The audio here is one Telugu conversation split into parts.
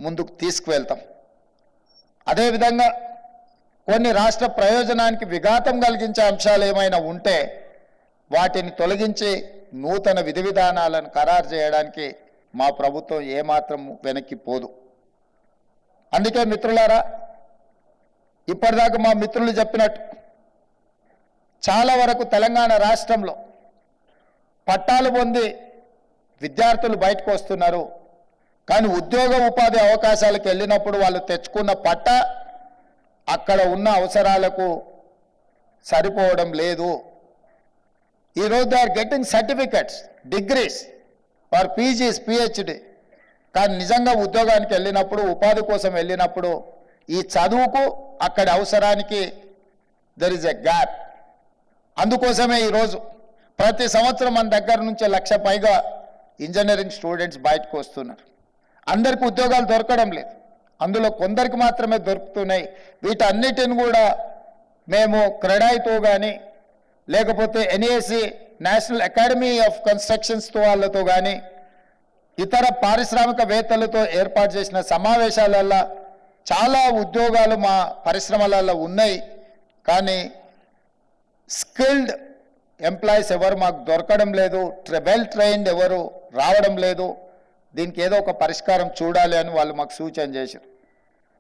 ముందుకు తీసుకువెళ్తాం. అదేవిధంగా కొన్ని రాష్ట్ర ప్రయోజనానికి విఘాతం కలిగించే అంశాలు ఏమైనా ఉంటే వాటిని తొలగించి నూతన విధి విధానాలను ఖరారు చేయడానికి మా ప్రభుత్వం ఏమాత్రం వెనక్కి పోదు. అందుకే మిత్రులారా, ఇప్పటిదాకా మా మిత్రులు చెప్పినట్టు చాలా వరకు తెలంగాణ రాష్ట్రంలో పట్టాలు పొంది విద్యార్థులు బయటకు వస్తున్నారు. కానీ ఉద్యోగ ఉపాధి అవకాశాలకు వెళ్ళినప్పుడు వాళ్ళు తెచ్చుకున్న పట్ట అక్కడ ఉన్న అవసరాలకు సరిపోవడం లేదు. ఈరోజు they are getting certificates, degrees are PGs, PhD. కానీ నిజంగా ఉద్యోగానికి వెళ్ళినప్పుడు, ఉపాధి కోసం వెళ్ళినప్పుడు ఈ చదువుకు అక్కడి అవసరానికి దెర్ ఇస్ ఎ గ్యాప్. అందుకోసమే ఈరోజు ప్రతి సంవత్సరం మన దగ్గర నుంచి 1,00,000 పైగా ఇంజనీరింగ్ స్టూడెంట్స్ బయటకు వస్తున్నారు. అందరికీ ఉద్యోగాలు దొరకడం లేదు, అందులో కొందరికి మాత్రమే దొరుకుతున్నాయి. వీటన్నిటిని కూడా మేము క్రెడాయితో కానీ లేకపోతే ఎన్ఏసి నేషనల్ అకాడమీ ఆఫ్ కన్స్ట్రక్షన్స్తో వాళ్ళతో కానీ ఇతర పారిశ్రామికవేత్తలతో ఏర్పాటు చేసిన సమావేశాలలో చాలా ఉద్యోగాలు మా పరిశ్రమలలో ఉన్నాయి. కానీ స్కిల్డ్ ఎంప్లాయీస్ ఎవరు మాకు దొరకడం లేదు, వెల్ ట్రైన్డ్ ఎవరు రావడం లేదు. దీనికి ఏదో ఒక పరిష్కారం చూడాలి అని వాళ్ళు మాకు సూచన చేశారు.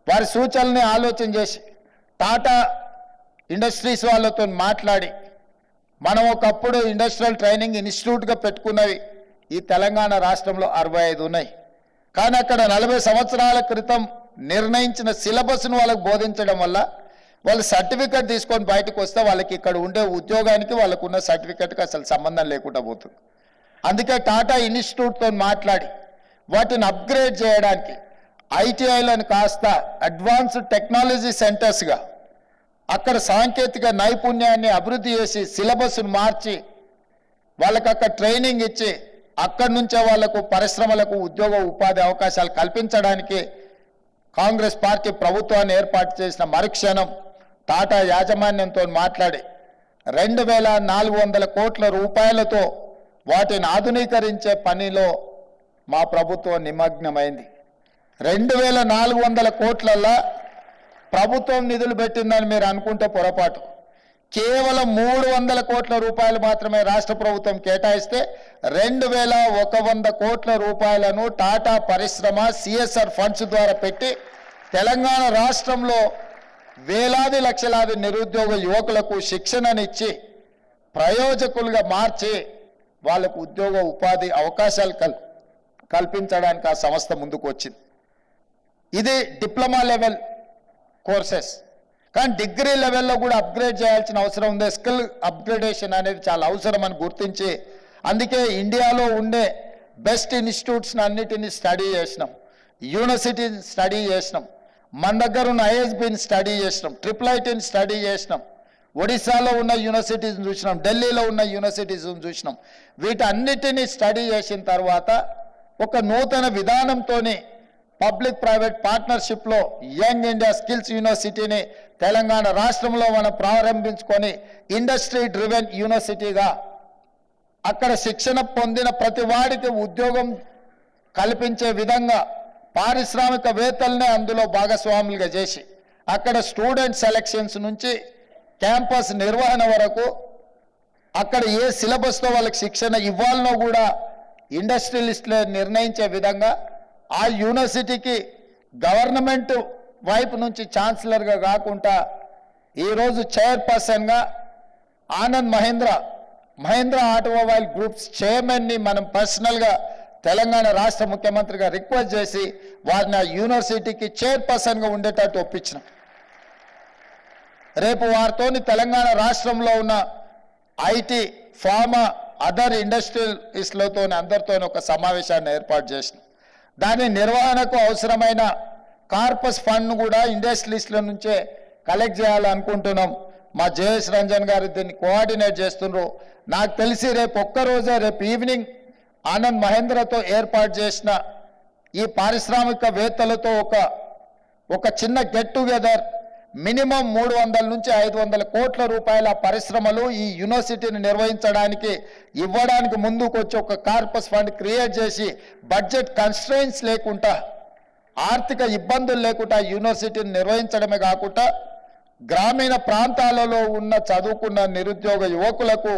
వారి సూచనల్ని ఆలోచన చేసి టాటా ఇండస్ట్రీస్ వాళ్ళతో మాట్లాడి మనం ఒకప్పుడు ఇండస్ట్రియల్ ట్రైనింగ్ ఇన్స్టిట్యూట్గా పెట్టుకున్నవి ఈ తెలంగాణ రాష్ట్రంలో 65 ఉన్నాయి. కానీ అక్కడ 40 సంవత్సరాల క్రితం నిర్ణయించిన సిలబస్ను వాళ్ళకు బోధించడం వల్ల వాళ్ళు సర్టిఫికెట్ తీసుకొని బయటకు వస్తే వాళ్ళకి ఇక్కడ ఉండే ఉద్యోగానికి వాళ్ళకున్న సర్టిఫికెట్కి అసలు సంబంధం లేకుండా పోతుంది. అందుకే టాటా ఇన్స్టిట్యూట్తో మాట్లాడి వాటిని అప్గ్రేడ్ చేయడానికి ఐటీఐలను కాస్త అడ్వాన్స్డ్ టెక్నాలజీ సెంటర్స్గా అక్కడ సాంకేతిక నైపుణ్యాన్ని అభివృద్ధి చేసి సిలబస్ను మార్చి వాళ్ళకి అక్కడ ట్రైనింగ్ ఇచ్చి అక్కడి నుంచే వాళ్లకు పరిశ్రమలకు ఉద్యోగ ఉపాధి అవకాశాలు కల్పించడానికి కాంగ్రెస్ పార్టీ ప్రభుత్వాన్ని ఏర్పాటు చేసిన మరుక్షణం టాటా యాజమాన్యంతో మాట్లాడి 2,400 కోట్ల రూపాయలతో వాటిని ఆధునీకరించే పనిలో మా ప్రభుత్వం నిమగ్నమైంది. 2,400 కోట్లల్లో ప్రభుత్వం నిధులు పెట్టిందని మీరు అనుకుంటే పొరపాటు. కేవలం 300 కోట్ల రూపాయలు మాత్రమే రాష్ట్ర ప్రభుత్వం కేటాయిస్తే 2,100 కోట్ల రూపాయలను టాటా పరిశ్రమ సిఎస్ఆర్ ఫండ్స్ ద్వారా పెట్టి తెలంగాణ రాష్ట్రంలో వేలాది లక్షలాది నిరుద్యోగ యువకులకు శిక్షణనిచ్చి ప్రయోజకులుగా మార్చి వాళ్ళకు ఉద్యోగ ఉపాధి అవకాశాలు కల్పించడానికి ఆ సంస్థ ముందుకు వచ్చింది. ఇది డిప్లొమా లెవెల్ కోర్సెస్. కానీ డిగ్రీ లెవెల్లో కూడా అప్గ్రేడ్ చేయాల్సిన అవసరం ఉంది. స్కిల్ అప్గ్రేడేషన్ అనేది చాలా అవసరం అని గుర్తించి అందుకే ఇండియాలో ఉండే బెస్ట్ ఇన్స్టిట్యూట్స్ని అన్నిటినీ స్టడీ చేసినాం, యూనివర్సిటీని స్టడీ చేసినాం, మన దగ్గర ఉన్న ఐఎస్బిని స్టడీ చేసినాం, IIITని స్టడీ చేసినాం, ఒడిశాలో ఉన్న యూనివర్సిటీస్ని చూసినాం, ఢిల్లీలో ఉన్న యూనివర్సిటీస్ని చూసినాం. వీటన్నిటినీ స్టడీ చేసిన తర్వాత ఒక నూతన విధానంతో పబ్లిక్ ప్రైవేట్ పార్ట్నర్షిప్లో యంగ్ ఇండియా స్కిల్స్ యూనివర్సిటీని తెలంగాణ రాష్ట్రంలో మనం ప్రారంభించుకొని ఇండస్ట్రీ డ్రివెన్ యూనివర్సిటీగా అక్కడ శిక్షణ పొందిన ప్రతి వాడికి ఉద్యోగం కల్పించే విధంగా పారిశ్రామికవేత్తలనే అందులో భాగస్వాములుగా చేసి అక్కడ స్టూడెంట్ సెలక్షన్స్ నుంచి క్యాంపస్ నిర్వహణ వరకు అక్కడ ఏ సిలబస్తో వాళ్ళకి శిక్షణ ఇవ్వాలనో కూడా ఇండస్ట్రియలిస్టులు నిర్ణయించే విధంగా ఆ యూనివర్సిటీకి గవర్నమెంట్ వైపు నుంచి ఛాన్సలర్గా కాకుండా ఈరోజు చైర్పర్సన్గా ఆనంద్ మహేంద్ర ఆటోమొబైల్ గ్రూప్స్ చైర్మన్ని మనం పర్సనల్గా తెలంగాణ రాష్ట్ర ముఖ్యమంత్రిగా రిక్వెస్ట్ చేసి వారిని ఆ యూనివర్సిటీకి చైర్పర్సన్గా ఉండేటట్టు ఒప్పించినాం. రేపు వారితోని తెలంగాణ రాష్ట్రంలో ఉన్న ఐటీ, ఫార్మా, అదర్ ఇండస్ట్రియలిస్టులతో అందరితో ఒక సమావేశాన్ని ఏర్పాటు చేసినాం. దాని నిర్వహణకు అవసరమైన కార్పస్ ఫండ్ను కూడా ఇండస్ట్రియలిస్టుల నుంచే కలెక్ట్ చేయాలనుకుంటున్నాం. మా జయేష్ రంజన్ గారు దీన్ని కోఆర్డినేట్ చేస్తున్నారు. నాకు తెలిసి రేపు ఒక్కరోజే, రేపు ఈవినింగ్ ఆనంద్ మహేంద్రతో ఏర్పాటు చేసిన ఈ పారిశ్రామికవేత్తలతో ఒక చిన్న గెట్ టుగెదర్ మినిమం 300 నుంచి 500 కోట్ల రూపాయల పరిశ్రమలు ఈ యూనివర్సిటీని నిర్వహించడానికి ఇవ్వడానికి ముందుకు వచ్చి ఒక కార్పస్ ఫండ్ క్రియేట్ చేసి బడ్జెట్ కన్స్ట్రెయిన్స్ లేకుండా ఆర్థిక ఇబ్బందులు లేకుండా యూనివర్సిటీని నిర్వహించడమే కాకుండా గ్రామీణ ప్రాంతాలలో ఉన్న చదువుకున్న నిరుద్యోగ యువకులకు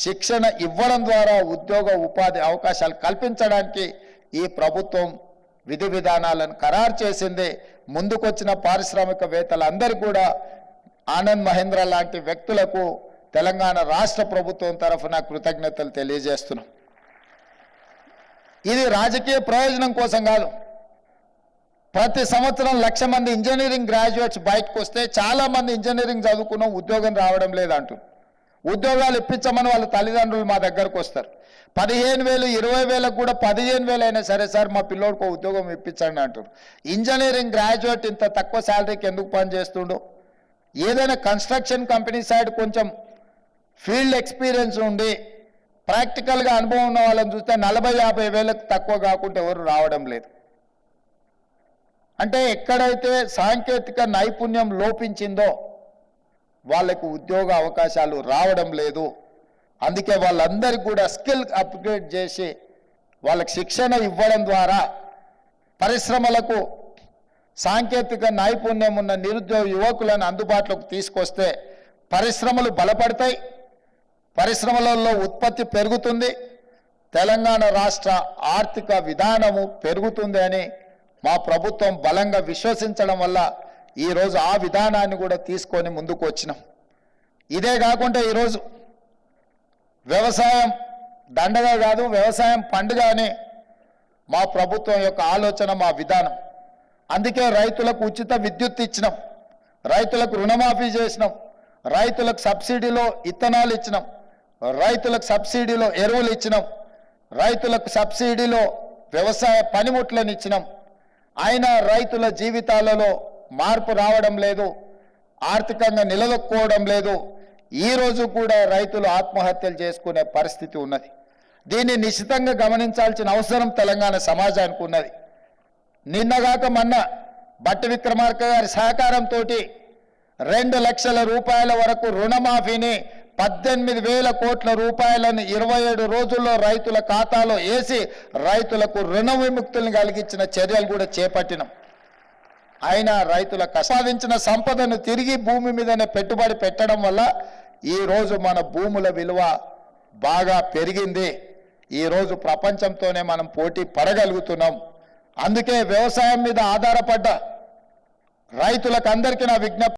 శిక్షణ ఇవ్వడం ద్వారా ఉద్యోగ ఉపాధి అవకాశాలు కల్పించడానికి ఈ ప్రభుత్వం విధి విధానాలను ఖరారు చేసింది. ముందుకొచ్చిన పారిశ్రామికవేత్తలందరూ కూడా ఆనంద్ మహేంద్ర లాంటి వ్యక్తులకు తెలంగాణ రాష్ట్ర ప్రభుత్వం తరఫున కృతజ్ఞతలు తెలియజేస్తున్నాం. ఇది రాజకీయ ప్రయోజనం కోసం కాదు. ప్రతి సంవత్సరం 1,00,000 మంది ఇంజనీరింగ్ గ్రాడ్యుయేట్స్ బయటకు వస్తే చాలామంది ఇంజనీరింగ్ చదువుకున్న ఉద్యోగం రావడం లేదంటూ ఉద్యోగాలు ఇప్పించమని వాళ్ళ తల్లిదండ్రులు మా దగ్గరకు వస్తారు. 15,000 20,000 కూడా 15,000 అయినా సరే సార్ మా పిల్లోడికి ఉద్యోగం ఇప్పించండి అంటారు. ఇంజనీరింగ్ గ్రాడ్యుయేట్ ఇంత తక్కువ శాలరీకి ఎందుకు పనిచేస్తుండో, ఏదైనా కన్స్ట్రక్షన్ కంపెనీ సైడ్ కొంచెం ఫీల్డ్ ఎక్స్పీరియన్స్ ఉండి ప్రాక్టికల్గా అనుభవం ఉన్న వాళ్ళని చూస్తే 40,000 50,000 తక్కువ కాకుండా ఎవరు రావడం లేదు. అంటే ఎక్కడైతే సాంకేతిక నైపుణ్యం లోపించిందో వాళ్ళకు ఉద్యోగ అవకాశాలు రావడం లేదు. అందుకే వాళ్ళందరికీ కూడా స్కిల్ అప్గ్రేడ్ చేసి వాళ్ళకి శిక్షణ ఇవ్వడం ద్వారా పరిశ్రమలకు సాంకేతిక నైపుణ్యం ఉన్న నిరుద్యోగ యువకులను అందుబాటులోకి తీసుకొస్తే పరిశ్రమలు బలపడతాయి, పరిశ్రమలలో ఉత్పత్తి పెరుగుతుంది, తెలంగాణ రాష్ట్ర ఆర్థిక విధానము పెరుగుతుంది అని మా ప్రభుత్వం బలంగా విశ్వసించడం వల్ల ఈరోజు ఆ విధానాన్ని కూడా తీసుకొని ముందుకు వచ్చినాం. ఇదే కాకుండా ఈరోజు వ్యవసాయం దండగా కాదు, వ్యవసాయం పండుగ అని మా ప్రభుత్వం యొక్క ఆలోచన, మా విధానం. అందుకే రైతులకు ఉచిత విద్యుత్ ఇచ్చినాం, రైతులకు రుణమాఫీ చేసినాం, రైతులకు సబ్సిడీలో ఇత్తనాలు ఇచ్చినాం, రైతులకు సబ్సిడీలో ఎరువులు ఇచ్చినాం, రైతులకు సబ్సిడీలో వ్యవసాయ పనిముట్లను ఇచ్చినాం. అయినా రైతుల జీవితాలలో మార్పు రావడం లేదు, ఆర్థికంగా నిలదొక్కుకోవడం లేదు. ఈరోజు కూడా రైతులు ఆత్మహత్యలు చేసుకునే పరిస్థితి ఉన్నది. దీన్ని నిశ్చితంగా గమనించాల్సిన అవసరం తెలంగాణ సమాజానికి ఉన్నది. నిన్నగాక మొన్న బట్టి విక్రమార్క గారి సహకారంతో 2 లక్షల రూపాయల వరకు రుణమాఫీని 18,000 కోట్ల రూపాయలను 27 రోజుల్లో రైతుల ఖాతాలో వేసి రైతులకు రుణ విముక్తులను కలిగించిన చర్యలు కూడా చేపట్టినాం. అయినా రైతులకు సాధించిన సంపదను తిరిగి భూమి మీదనే పెట్టుబడి పెట్టడం వల్ల ఈరోజు మన భూముల విలువ బాగా పెరిగింది. ఈరోజు ప్రపంచంతోనే మనం పోటీ పడగలుగుతున్నాం. అందుకే వ్యవసాయం మీద ఆధారపడ్డ రైతులకు అందరికీ నా విజ్ఞప్తి,